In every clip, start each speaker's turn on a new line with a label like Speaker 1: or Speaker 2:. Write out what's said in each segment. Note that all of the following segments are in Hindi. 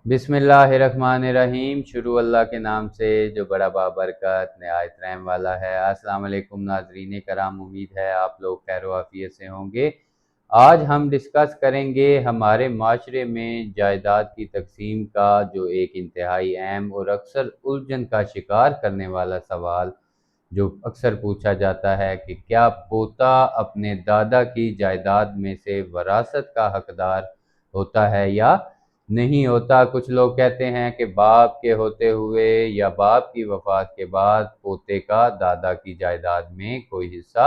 Speaker 1: बिस्मिल्लाहिर्रहमानिर्रहीम। शुरू अल्लाह के नाम से जो बड़ा बाबरकत नहायत रहम वाला है। अस्सलाम वालेकुम नाज़रीन कराम, उम्मीद है आप लोग खैर आफियत से होंगे। आज हम डिस्कस करेंगे हमारे माशरे में जायदाद की तकसीम का जो एक इंतहाई अहम और अक्सर उलझन का शिकार करने वाला सवाल जो अक्सर पूछा जाता है कि क्या पोता अपने दादा की जायदाद में से वरासत का हकदार होता है या नहीं होता। कुछ लोग कहते हैं कि बाप के होते हुए या बाप की वफात के बाद पोते का दादा की जायदाद में कोई हिस्सा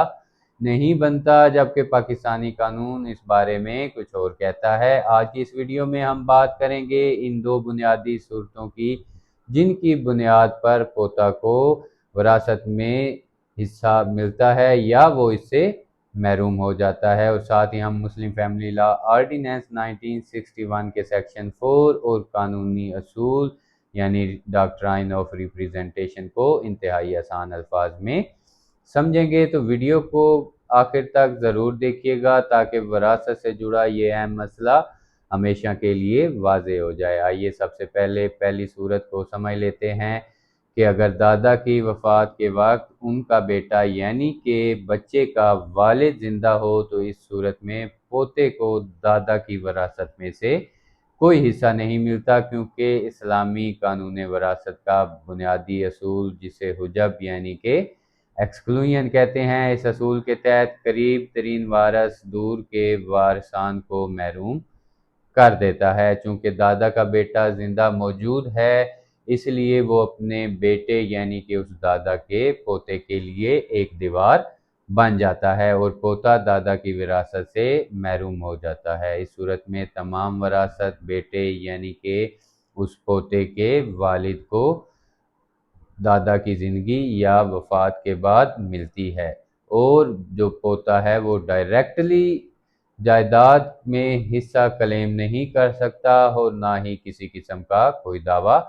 Speaker 1: नहीं बनता, जबकि पाकिस्तानी कानून इस बारे में कुछ और कहता है। आज की इस वीडियो में हम बात करेंगे इन दो बुनियादी सूरतों की जिनकी बुनियाद पर पोता को विरासत में हिस्सा मिलता है या वो इससे महरूम हो जाता है। और साथ ही हम मुस्लिम फैमिली लॉ ऑर्डिनेंस 1961 के सेक्शन 4 और कानूनी असूल यानी डॉक्ट्राइन ऑफ रिप्रेजेंटेशन को इंतहाई आसान अल्फाज में समझेंगे। तो वीडियो को आखिर तक ज़रूर देखिएगा ताकि विरासत से जुड़ा ये अहम मसला हमेशा के लिए वाज़ेह हो जाए। आइए सबसे पहले पहली सूरत को समझ लेते हैं कि अगर दादा की वफ़ात के वक्त उनका बेटा यानी कि बच्चे का वालिद ज़िंदा हो तो इस सूरत में पोते को दादा की वरासत में से कोई हिस्सा नहीं मिलता, क्योंकि इस्लामी कानून वरासत का बुनियादी असूल जिसे हुजब यानी कि एक्सक्लूजन कहते हैं, इस असूल के तहत करीब तरीन वारस दूर के वारसान को महरूम कर देता है। चूँकि दादा का बेटा जिंदा मौजूद है इसलिए वो अपने बेटे यानी कि उस दादा के पोते के लिए एक दीवार बन जाता है और पोता दादा की विरासत से महरूम हो जाता है। इस सूरत में तमाम वरासत बेटे यानी कि उस पोते के वालिद को दादा की ज़िंदगी या वफ़ात के बाद मिलती है और जो पोता है वो डायरेक्टली जायदाद में हिस्सा क्लेम नहीं कर सकता और ना ही किसी किस्म का कोई दावा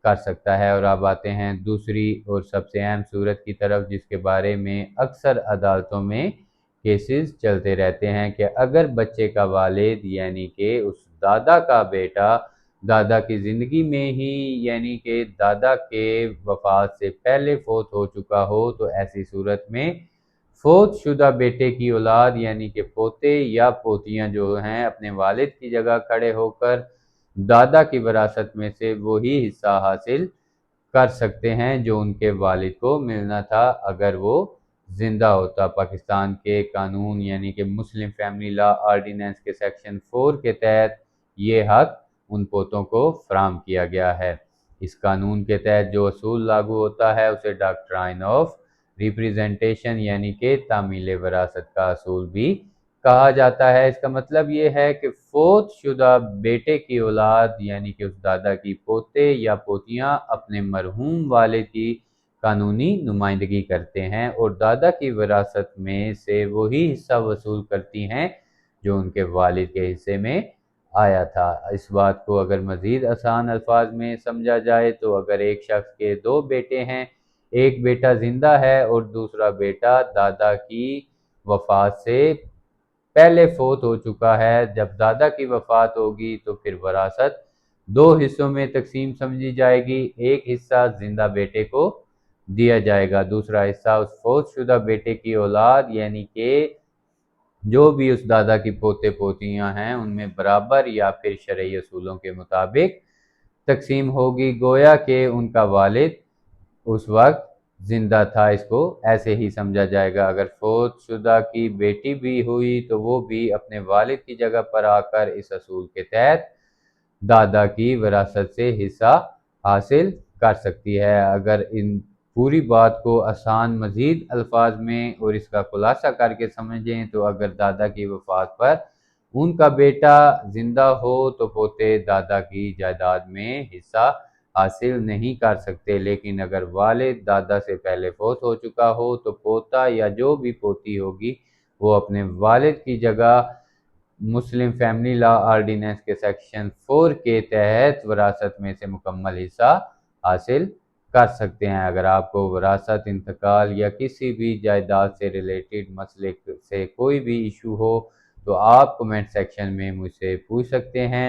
Speaker 1: कर सकता है। और अब आते हैं दूसरी और सबसे अहम सूरत की तरफ जिसके बारे में अक्सर अदालतों में केसेस चलते रहते हैं कि अगर बच्चे का वालिद यानी कि उस दादा का बेटा दादा की ज़िंदगी में ही यानी कि दादा के वफ़ात से पहले फौत हो चुका हो तो ऐसी सूरत में फौत शुदा बेटे की औलाद यानी कि पोते या पोतियां जो हैं अपने वालिद की जगह खड़े होकर दादा की विरासत में से वही हिस्सा हासिल कर सकते हैं जो उनके वालिद को मिलना था अगर वो जिंदा होता। पाकिस्तान के कानून यानी कि मुस्लिम फैमिली लॉ ऑर्डिनेंस के सेक्शन 4 के तहत ये हक उन पोतों को फराहम किया गया है। इस कानून के तहत जो असूल लागू होता है उसे डॉक्ट्राइन ऑफ रिप्रेजेंटेशन यानी कि तामील वरासत का असूल भी कहा जाता है। इसका मतलब ये है कि फौत शुदा बेटे की औलाद यानी कि उस दादा की पोते या पोतियां अपने मरहूम वालिद की कानूनी नुमाइंदगी करते हैं और दादा की विरासत में से वही हिस्सा वसूल करती हैं जो उनके वालिद के हिस्से में आया था। इस बात को अगर मज़ीद आसान अल्फाज में समझा जाए तो अगर एक शख्स के दो बेटे हैं, एक बेटा जिंदा है और दूसरा बेटा दादा की वफात से पहले फौत हो चुका है, जब दादा की वफात होगी तो फिर वरासत दो हिस्सों में तकसीम समझी जाएगी। एक हिस्सा जिंदा बेटे को दिया जाएगा, दूसरा हिस्सा उस फौत शुदा बेटे की औलाद यानी कि जो भी उस दादा की पोते पोतियां हैं उनमें बराबर या फिर शरई असूलों के मुताबिक तकसीम होगी, गोया कि उनका वालिद उस वक्त जिंदा था। इसको ऐसे ही समझा जाएगा। अगर फौत शुदा की बेटी भी हुई तो वो भी अपने वालिद की जगह पर आकर इस असूल के तहत दादा की विरासत से हिस्सा हासिल कर सकती है। अगर इन पूरी बात को आसान मजीद अल्फाज में और इसका खुलासा करके समझें तो अगर दादा की वफात पर उनका बेटा जिंदा हो तो पोते दादा की जायदाद में हिस्सा हासिल नहीं कर सकते, लेकिन अगर वालिद दादा से पहले फौत हो चुका हो तो पोता या जो भी पोती होगी वो अपने वालिद की जगह मुस्लिम फैमिली लॉ ऑर्डिनेंस के सेक्शन 4 के तहत विरासत में से मुकम्मल हिस्सा हासिल कर सकते हैं। अगर आपको विरासत, इंतकाल या किसी भी जायदाद से रिलेटेड मसले से कोई भी इशू हो तो आप कमेंट सेक्शन में मुझसे पूछ सकते हैं।